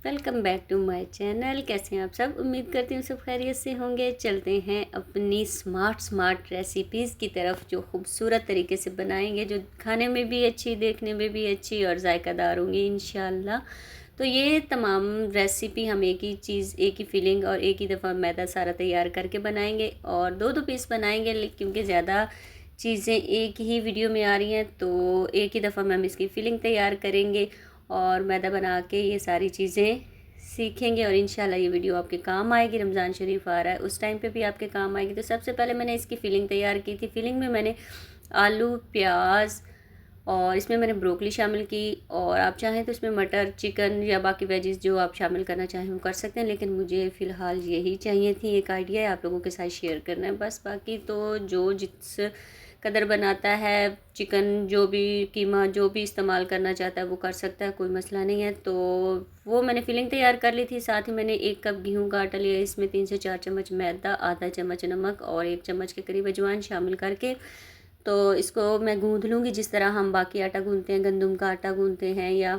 Welcome back to my channel. कैसे हैं आप सब? उम्मीद करती हूँ सब खैरियत से होंगे। चलते हैं अपनी स्मार्ट रेसिपीज़ की तरफ, जो खूबसूरत तरीके से बनाएंगे, जो खाने में भी अच्छी, देखने में भी अच्छी और जायकादार होंगी इंशाल्लाह। तो ये तमाम रेसिपी हम एक ही चीज़, एक ही फीलिंग और एक ही दफ़ा मैदा सारा तैयार करके बनाएंगे और दो दो पीस बनाएंगे, लेकिन क्योंकि ज़्यादा चीज़ें एक ही वीडियो में आ रही हैं तो एक ही दफ़ा में हम इसकी फीलिंग तैयार करेंगे और मैदा बना के ये सारी चीज़ें सीखेंगे और इंशाल्लाह ये वीडियो आपके काम आएगी। रमज़ान शरीफ आ रहा है, उस टाइम पे भी आपके काम आएगी। तो सबसे पहले मैंने इसकी फीलिंग तैयार की थी। फीलिंग में मैंने आलू, प्याज और इसमें मैंने ब्रोकली शामिल की, और आप चाहें तो इसमें मटर, चिकन या बाकी वेजिस जो आप शामिल करना चाहें वो कर सकते हैं, लेकिन मुझे फ़िलहाल यही चाहिए थी। एक आइडिया है, आप लोगों के साथ शेयर करना है बस। बाकी तो जो जिस कदर बनाता है, चिकन जो भी, कीमा जो भी इस्तेमाल करना चाहता है वो कर सकता है, कोई मसला नहीं है। तो वो मैंने फिलिंग तैयार कर ली थी। साथ ही मैंने 1 कप गेहूं का आटा लिया, इसमें 3 से 4 चम्मच मैदा, आधा चम्मच नमक और 1 चम्मच के करीब अजवाइन शामिल करके तो इसको मैं गूँध लूँगी, जिस तरह हम बाकी आटा गूँधते हैं, गंदम का आटा गूँधते हैं। या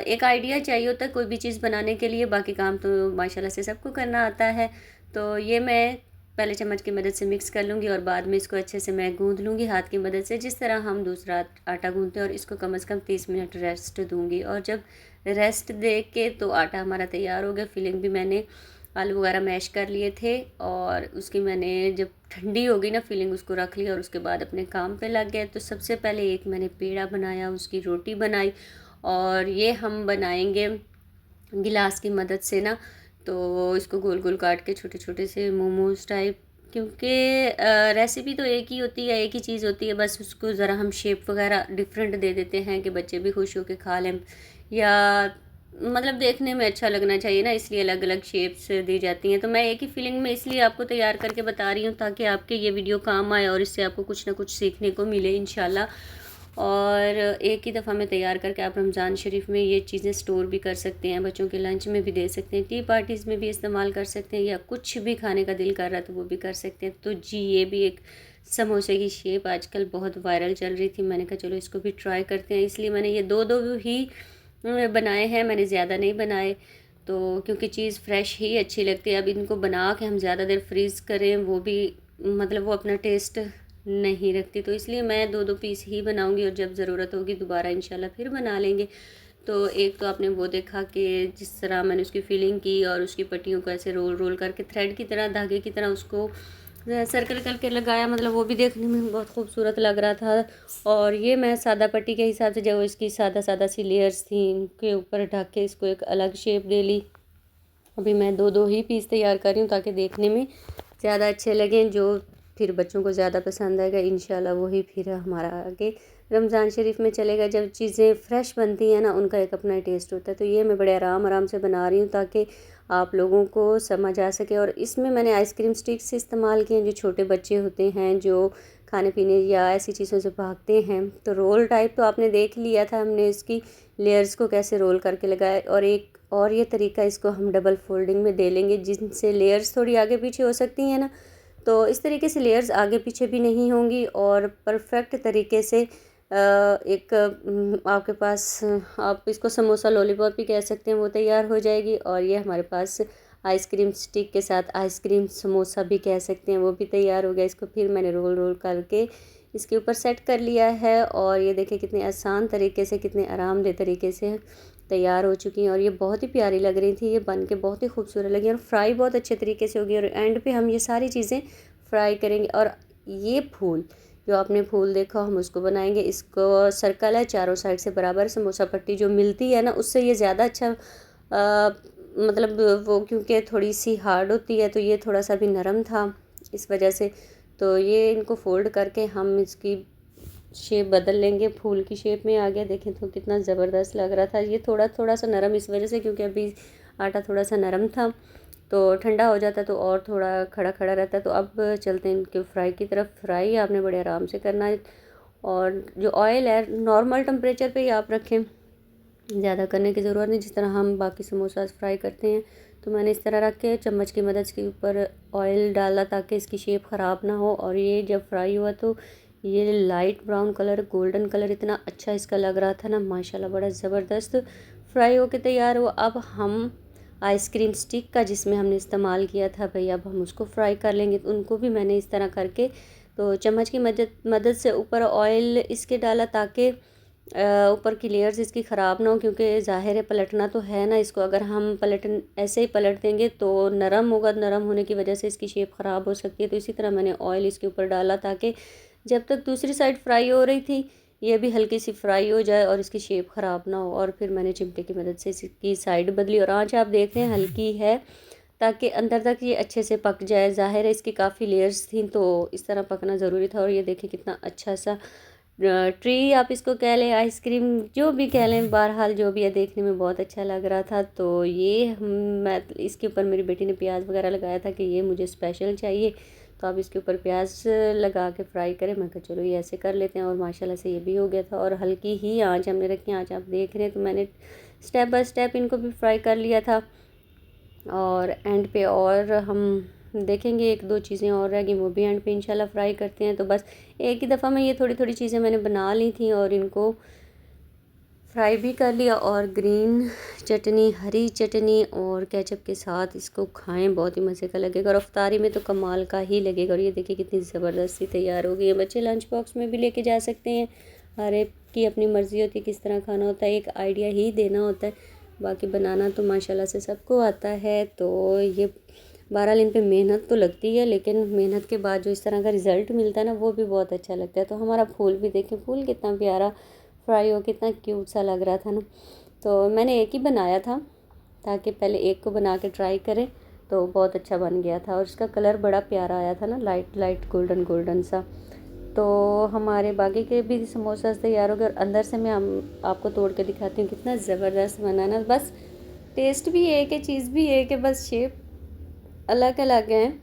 एक आइडिया चाहिए होता है कोई भी चीज़ बनाने के लिए, बाकी काम तो माशाल्लाह से सबको करना आता है। तो ये मैं पहले चम्मच की मदद से मिक्स कर लूँगी और बाद में इसको अच्छे से मैं गूँध लूँगी हाथ की मदद से, जिस तरह हम दूसरा आटा गूँधते हैं। और इसको कम से कम 30 मिनट रेस्ट दूँगी, और जब रेस्ट दे के तो आटा हमारा तैयार हो गया। फिलिंग भी मैंने आलू वगैरह मैश कर लिए थे और उसकी मैंने जब ठंडी हो गई ना फिलिंग, उसको रख लिया और उसके बाद अपने काम पे लग गए। तो सबसे पहले एक मैंने पेड़ा बनाया, उसकी रोटी बनाई, और ये हम बनाएंगे गिलास की मदद से ना। तो इसको गोल गोल काट के छोटे छोटे से मोमोज टाइप, क्योंकि रेसिपी तो एक ही होती है, एक ही चीज़ होती है, बस उसको ज़रा हम शेप वगैरह डिफरेंट दे देते हैं कि बच्चे भी खुश होकर खा लें, या मतलब देखने में अच्छा लगना चाहिए ना, इसलिए अलग अलग शेप्स दी जाती हैं। तो मैं एक ही फीलिंग में इसलिए आपको तैयार करके बता रही हूँ ताकि आपके ये वीडियो काम आए और इससे आपको कुछ ना कुछ सीखने को मिले इंशाल्लाह। और एक ही दफ़ा में तैयार करके आप रमज़ान शरीफ में ये चीज़ें स्टोर भी कर सकते हैं, बच्चों के लंच में भी दे सकते हैं, टी पार्टीज़ में भी इस्तेमाल कर सकते हैं, या कुछ भी खाने का दिल कर रहा है तो वो भी कर सकते हैं। तो जी, ये भी एक समोसे की शेप आजकल बहुत वायरल चल रही थी, मैंने कहा चलो इसको भी ट्राई करते हैं, इसलिए मैंने ये दो दो ही बनाए हैं, मैंने ज़्यादा नहीं बनाए। तो क्योंकि चीज़ फ्रेश ही अच्छी लगती है। अब इनको बना के हम ज़्यादा देर फ्रीज़ करें वो भी मतलब वो अपना टेस्ट नहीं रखती, तो इसलिए मैं दो दो पीस ही बनाऊंगी और जब ज़रूरत होगी दोबारा इंशाल्लाह फिर बना लेंगे। तो एक तो आपने वो देखा कि जिस तरह मैंने उसकी फिलिंग की और उसकी पट्टियों को ऐसे रोल रोल करके थ्रेड की तरह, धागे की तरह उसको सर्कल करके लगाया, मतलब वो भी देखने में बहुत खूबसूरत लग रहा था। और ये मैं सादा पट्टी के हिसाब से जो इसकी सादा सादा सी लेयर्स थी, इनके ऊपर ढक के इसको एक अलग शेप दे ली। अभी मैं दो दो ही पीस तैयार कर रही हूँ ताकि देखने में ज़्यादा अच्छे लगें, जो फिर बच्चों को ज़्यादा पसंद आएगा इंशाल्लाह, वही फिर हमारा आगे रमज़ान शरीफ में चलेगा। जब चीज़ें फ्रेश बनती हैं ना, उनका एक अपना टेस्ट होता है। तो ये मैं बड़े आराम आराम से बना रही हूँ ताकि आप लोगों को समझ आ सके। और इसमें मैंने आइसक्रीम स्टिक्स इस्तेमाल किए, जो छोटे बच्चे होते हैं जो खाने पीने या ऐसी चीज़ों से भागते हैं। तो रोल टाइप तो आपने देख लिया था, हमने इसकी लेयर्स को कैसे रोल करके लगाया। और एक और ये तरीका, इसको हम डबल फोल्डिंग में दे लेंगे, जिनसे लेयर्स थोड़ी आगे पीछे हो सकती हैं ना। तो इस तरीके से लेयर्स आगे पीछे भी नहीं होंगी और परफेक्ट तरीके से एक आपके पास, आप इसको समोसा लॉलीपॉप भी कह सकते हैं, वो तैयार हो जाएगी। और ये हमारे पास आइसक्रीम स्टिक के साथ आइसक्रीम समोसा भी कह सकते हैं, वो भी तैयार हो गया। इसको फिर मैंने रोल रोल करके इसके ऊपर सेट कर लिया है। और ये देखिए कितने आसान तरीके से, कितने आरामदेह तरीके से तैयार हो चुकी हैं। और ये बहुत ही प्यारी लग रही थी, ये बन के बहुत ही खूबसूरत लगी और फ्राई बहुत अच्छे तरीके से होगी। और एंड पे हम ये सारी चीज़ें फ्राई करेंगे। और ये फूल, जो आपने फूल देखा, हम उसको बनाएंगे। इसको सर्कल है, चारों साइड से बराबर समोसा पट्टी जो मिलती है ना, उससे ये ज़्यादा अच्छा मतलब वो, क्योंकि थोड़ी सी हार्ड होती है तो ये थोड़ा सा भी नरम था इस वजह से। तो ये इनको फोल्ड करके हम इसकी शेप बदल लेंगे, फूल की शेप में आ गया। देखें तो कितना ज़बरदस्त लग रहा था। ये थोड़ा थोड़ा सा नरम इस वजह से क्योंकि अभी आटा थोड़ा सा नरम था, तो ठंडा हो जाता तो और थोड़ा खड़ा खड़ा रहता। तो अब चलते हैं इनके फ्राई की तरफ। फ्राई आपने बड़े आराम से करना है, और जो ऑयल है नॉर्मल टेम्परेचर पे ही आप रखें, ज़्यादा करने की ज़रूरत नहीं। जिस तरह हम बाकी समोसा फ्राई करते हैं, तो मैंने इस तरह रख के चम्मच की मदद के ऊपर ऑयल डाला ताकि इसकी शेप ख़राब ना हो। और ये जब फ्राई हुआ तो ये light brown colour, golden colour इतना अच्छा इसका लग रहा था ना, माशाल्लाह बड़ा ज़बरदस्त फ्राई होके तैयार हो। अब हम आइसक्रीम स्टिक का जिसमें हमने इस्तेमाल किया था भाई, अब हम उसको फ्राई कर लेंगे। तो उनको भी मैंने इस तरह करके तो चम्मच की मदद से ऊपर ऑयल इसके डाला ताकि ऊपर की लेयर्स इसकी ख़राब ना हो, क्योंकि ज़ाहिर है पलटना तो है ना इसको। अगर हम ऐसे ही पलट देंगे तो नरम होगा, नरम होने की वजह से इसकी शेप ख़राब हो सकती है। तो इसी तरह मैंने ऑयल इसके ऊपर डाला ताकि जब तक दूसरी साइड फ्राई हो रही थी ये भी हल्की सी फ्राई हो जाए और इसकी शेप ख़राब ना हो। और फिर मैंने चिमटे की मदद से इसकी साइड बदली और आँच आप देख रहे हैं हल्की है ताकि अंदर तक ये अच्छे से पक जाए। ज़ाहिर है इसकी काफ़ी लेयर्स थी तो इस तरह पकना ज़रूरी था। और ये देखिए कितना अच्छा सा ट्री आप इसको कह लें, आइसक्रीम जो भी कह लें, बहरहाल जो भी है देखने में बहुत अच्छा लग रहा था। तो ये मैं इसके ऊपर मेरी बेटी ने प्याज वगैरह लगाया था कि ये मुझे स्पेशल चाहिए तो आप इसके ऊपर प्याज लगा के फ्राई करें। मैं कहा चलो ये ऐसे कर लेते हैं और माशाल्लाह से ये भी हो गया था। और हल्की ही आंच हमने रखी, आंच आप देख रहे हैं। तो मैंने स्टेप बाय स्टेप इनको भी फ्राई कर लिया था और एंड पे और हम देखेंगे एक दो चीज़ें और रह गई, वो भी एंड पे इंशाल्लाह फ्राई करते हैं। तो बस एक ही दफ़ा में ये थोड़ी थोड़ी चीज़ें मैंने बना ली थी और इनको फ्राई भी कर लिया। और ग्रीन चटनी, हरी चटनी और केचप के साथ इसको खाएं, बहुत ही मज़े का लगेगा और अफ्तारी में तो कमाल का ही लगेगा। और ये देखिए कितनी ज़बरदस्ती तैयार हो गई है। बच्चे लंच बॉक्स में भी लेके जा सकते हैं, हर एक की अपनी मर्ज़ी होती है किस तरह खाना होता है, एक आइडिया ही देना होता है, बाकी बनाना तो माशाल्लाह से सबको आता है। तो ये बहरहाल इन पे मेहनत तो लगती है, लेकिन मेहनत के बाद जो इस तरह का रिज़ल्ट मिलता है ना वो भी बहुत अच्छा लगता है। तो हमारा फूल भी देखें, फूल कितना प्यारा फ्राई हो, कितना क्यूट सा लग रहा था ना। तो मैंने एक ही बनाया था ताकि पहले एक को बना के ट्राई करें, तो बहुत अच्छा बन गया था और इसका कलर बड़ा प्यारा आया था ना, लाइट लाइट गोल्डन गोल्डन सा। तो हमारे बाकी के भी समोसा तैयार हो गए और अंदर से मैं आपको तोड़ के दिखाती हूँ कितना ज़बरदस्त बना ना। बस टेस्ट भी एक है, चीज़ भी एक है, बस शेप अलग अलग हैं,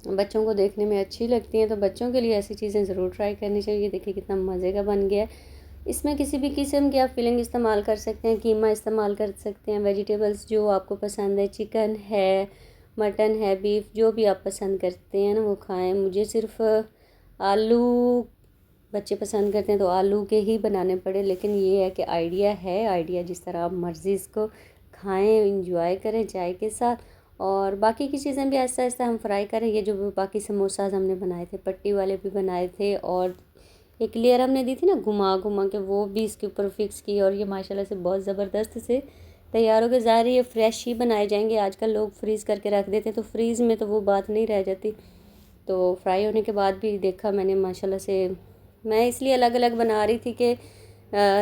बच्चों को देखने में अच्छी लगती हैं। तो बच्चों के लिए ऐसी चीज़ें ज़रूर ट्राई करनी चाहिए। देखिए कितना मज़े का बन गया है। इसमें किसी भी किस्म की आप फिलिंग इस्तेमाल कर सकते हैं, कीमा इस्तेमाल कर सकते हैं, वेजिटेबल्स जो आपको पसंद है, चिकन है, मटन है, बीफ, जो भी आप पसंद करते हैं ना वो खाएं। मुझे सिर्फ आलू बच्चे पसंद करते हैं तो आलू के ही बनाने पड़े, लेकिन ये है कि आइडिया है, आइडिया जिस तरह आप मर्ज़ी इसको खाएं, इंजॉय करें चाय के साथ। और बाकी की चीज़ें भी आहिस्ता आहिस्ता हम फ्राई करें। ये जो बाकी समोसाज हमने बनाए थे, पट्टी वाले भी बनाए थे और एक लेयर हमने दी थी ना घुमा घुमा के, वो भी इसके ऊपर फिक्स की और ये माशाल्लाह से बहुत ज़बरदस्त से तैयार हो गए। ज़ाहिर है ये फ्रेश ही बनाए जाएंगे, आजकल लोग फ्रीज़ करके रख देते हैं तो फ्रीज़ में तो वो बात नहीं रह जाती। तो फ्राई होने के बाद भी देखा मैंने माशाल्लाह से, मैं इसलिए अलग अलग बना रही थी कि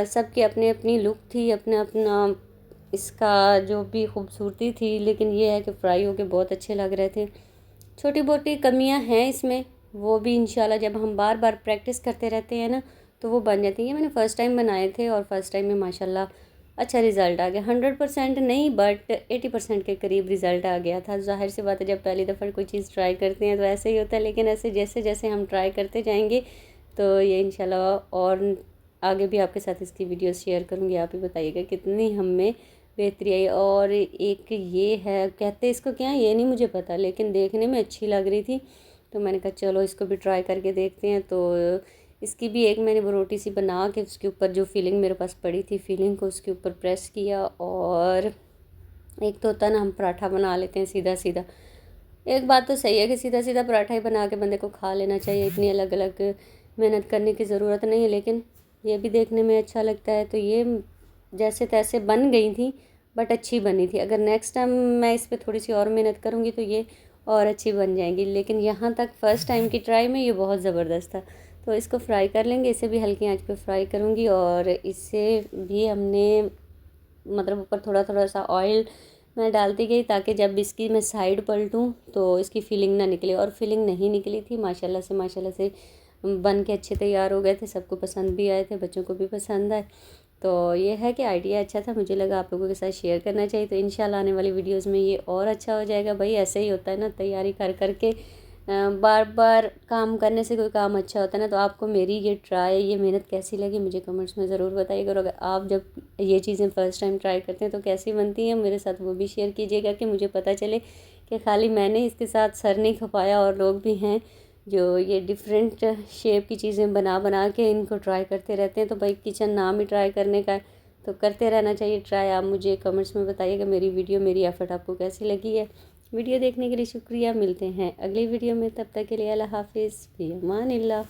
सबकी अपनी अपनी लुक थी, अपना अपना इसका जो भी खूबसूरती थी, लेकिन ये है कि फ्राई होके बहुत अच्छे लग रहे थे। छोटी मोटी कमियां हैं इसमें, वो भी इंशाल्लाह जब हम बार बार प्रैक्टिस करते रहते हैं ना तो वो बन जाती है। मैंने फ़र्स्ट टाइम बनाए थे और फर्स्ट टाइम में माशाल्लाह अच्छा रिज़ल्ट आ गया। 100% नहीं बट 80% के करीब रिज़ल्ट आ गया था। ज़ाहिर सी बात है जब पहली दफ़ा कोई चीज़ ट्राई करते हैं तो ऐसे ही होता है, लेकिन ऐसे जैसे जैसे हम ट्राई करते जाएंगे तो ये इंशाल्लाह और आगे भी आपके साथ इसकी वीडियो शेयर करूँगी। आप ही बताइएगा कितनी हमें बेहतरी आई। और एक ये है, कहते इसको क्या है ये नहीं मुझे पता, लेकिन देखने में अच्छी लग रही थी तो मैंने कहा चलो इसको भी ट्राई करके देखते हैं। तो इसकी भी एक मैंने वो रोटी सी बना के उसके ऊपर जो फिलिंग मेरे पास पड़ी थी, फिलिंग को उसके ऊपर प्रेस किया। और एक तो होता है ना हम पराठा बना लेते हैं सीधा सीधा, एक बात तो सही है कि सीधा सीधा पराठा ही बना के बंदे को खा लेना चाहिए, इतनी अलग अलग मेहनत करने की ज़रूरत नहीं है, लेकिन ये भी देखने में अच्छा लगता है। तो ये जैसे तैसे बन गई थी बट अच्छी बनी थी। अगर नेक्स्ट टाइम मैं इस पर थोड़ी सी और मेहनत करूँगी तो ये और अच्छी बन जाएंगी, लेकिन यहाँ तक फ़र्स्ट टाइम की ट्राई में ये बहुत ज़बरदस्त था। तो इसको फ्राई कर लेंगे, इसे भी हल्की आंच पे फ्राई करूँगी। और इससे भी हमने मतलब ऊपर थोड़ा थोड़ा सा ऑयल मैं डालती गई ताकि जब इसकी मैं साइड पलटूँ तो इसकी फिलिंग ना निकले, और फिलिंग नहीं निकली थी माशाल्लाह से बन के अच्छे तैयार हो गए थे, सबको पसंद भी आए थे, बच्चों को भी पसंद आए। तो ये है कि आइडिया अच्छा था, मुझे लगा आप लोगों के साथ शेयर करना चाहिए। तो इंशाल्लाह आने वाली वीडियोस में ये और अच्छा हो जाएगा। भाई ऐसे ही होता है ना, तैयारी कर करके बार बार काम करने से कोई काम अच्छा होता है ना। तो आपको मेरी ये ट्राई, ये मेहनत कैसी लगी मुझे कमेंट्स में ज़रूर बताइएगा। और अगर आप जब ये चीज़ें फ़र्स्ट टाइम ट्राई करते हैं तो कैसी बनती हैं मेरे साथ वो भी शेयर कीजिएगा कि मुझे पता चले कि खाली मैंने इसके साथ सर नहीं खपाया और लोग भी हैं जो ये डिफरेंट शेप की चीज़ें बना बना के इनको ट्राई करते रहते हैं। तो भाई किचन नाम ही ट्राई करने का है, तो करते रहना चाहिए ट्राई। आप मुझे कमेंट्स में बताइएगा मेरी वीडियो, मेरी एफर्ट आपको कैसी लगी है। वीडियो देखने के लिए शुक्रिया। मिलते हैं अगली वीडियो में, तब तक के लिए अल्लाह हाफिज़, फ़ी अमानिल्लाह।